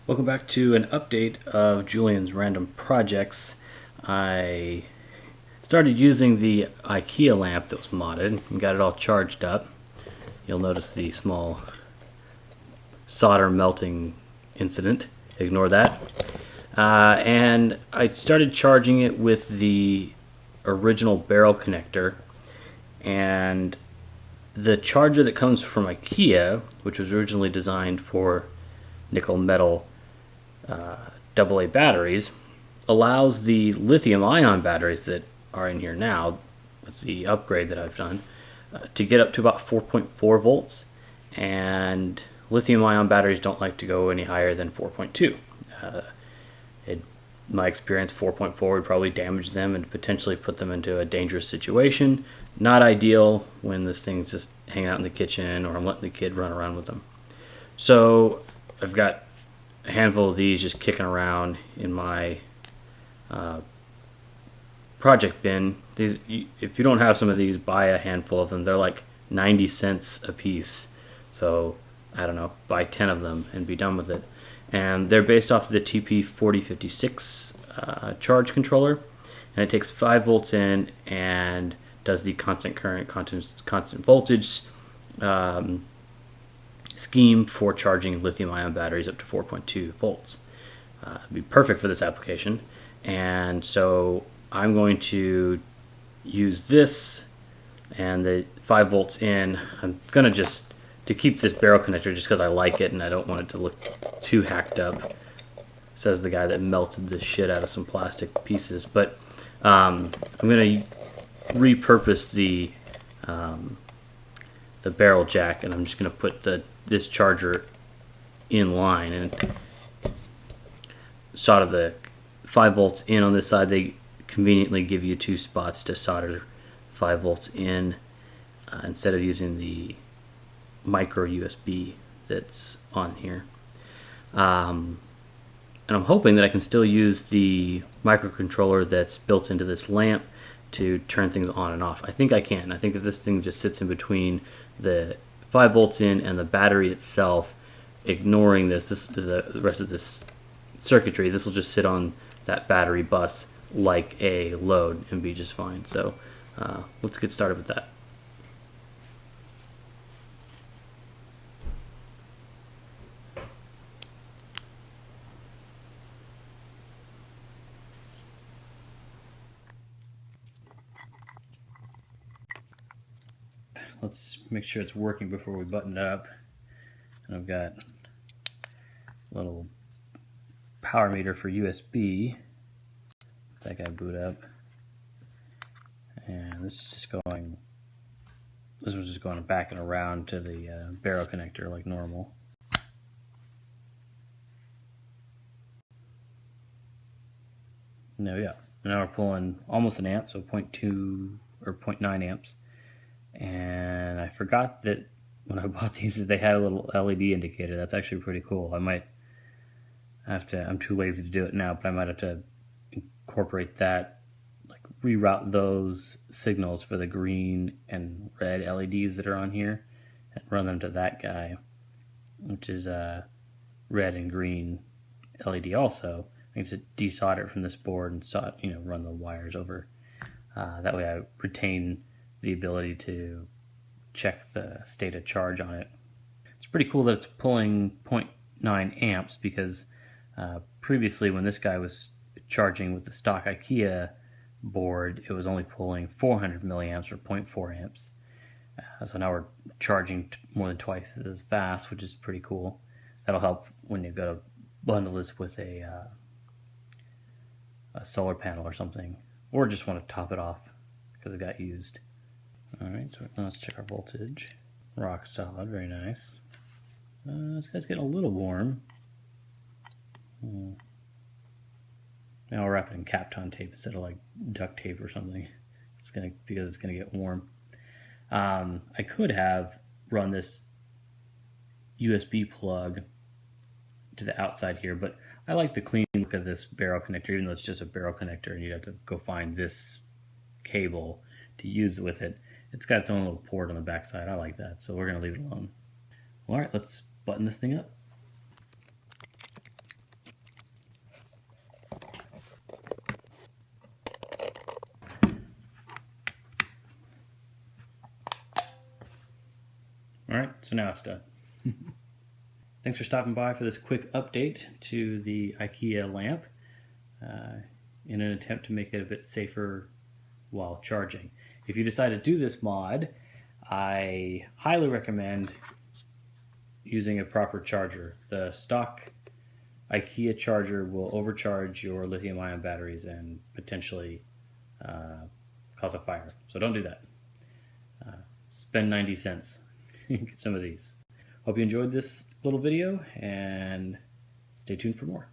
Welcome back to an update of Julian's random projects. I started using the IKEA lamp that was modded and got it all charged up. You'll notice the small solder melting incident. Ignore that. And I started charging it with the original barrel connector, and the charger that comes from IKEA, which was originally designed for nickel metal AA batteries, allows the lithium-ion batteries that are in here now, with the upgrade that I've done, to get up to about 4.4 volts, and lithium-ion batteries don't like to go any higher than 4.2. In my experience, 4.4 would probably damage them and potentially put them into a dangerous situation. Not ideal when this thing's just hanging out in the kitchen or I'm letting the kid run around with them. So I've got a handful of these just kicking around in my project bin. These, if you don't have some of these, buy a handful of them. They're like 90 cents a piece. So I don't know, buy 10 of them and be done with it. And they're based off of the TP4056 charge controller, and it takes 5 volts in and does the constant current, constant voltage scheme for charging lithium-ion batteries up to 4.2 volts. It'd be perfect for this application, and so I'm going to use this and the 5 volts in. I'm gonna just to keep this barrel connector just because I like it and I don't want it to look too hacked up, says the guy that melted the shit out of some plastic pieces. But I'm gonna repurpose the barrel jack, and I'm just gonna put this charger in line and solder the 5 volts in on this side. They conveniently give you 2 spots to solder 5 volts in instead of using the micro USB that's on here. And I'm hoping that I can still use the microcontroller that's built into this lamp to turn things on and off. I think I can. I think if this thing just sits in between the 5 volts in and the battery itself, ignoring the rest of this circuitry, this will just sit on that battery bus like a load and be just fine. So let's get started with that. Let's make sure it's working before we button it up. And I've got a little power meter for USB. That guy boot up. And this is just going, this was just going back and around to the barrel connector like normal. And there we go. Now we're pulling almost an amp, so 0.2 or 0.9 amps. And I forgot that when I bought these they had a little LED indicator. That's actually pretty cool. I might have to, I'm too lazy to do it now, but I might have to incorporate that, like reroute those signals for the green and red LEDs that are on here and run them to that guy, which is a red and green LED also. I need to desolder it from this board and run the wires over. That way I retain the ability to check the state of charge on it. It's pretty cool that it's pulling 0.9 amps because previously when this guy was charging with the stock IKEA board, it was only pulling 400 milliamps or 0.4 amps. So now we're charging more than twice as fast, which is pretty cool. That'll help when you go to bundle this with a solar panel or something, or just want to top it off because it got used. Alright, so now let's check our voltage. Rock solid, very nice. This guy's getting a little warm. Now I'll wrap it in Kapton tape instead of like duct tape or something. Because it's gonna get warm. I could have run this USB plug to the outside here, but I like the clean look of this barrel connector, even though it's just a barrel connector and you'd have to go find this cable to use with it. It's got its own little port on the back side. I like that, so we're going to leave it alone. All right, let's button this thing up. Alright, so now it's done. Thanks for stopping by for this quick update to the IKEA lamp in an attempt to make it a bit safer while charging. If you decide to do this mod, I highly recommend using a proper charger. The stock IKEA charger will overcharge your lithium-ion batteries and potentially cause a fire. So don't do that. Spend 90 cents. Get some of these. Hope you enjoyed this little video and stay tuned for more.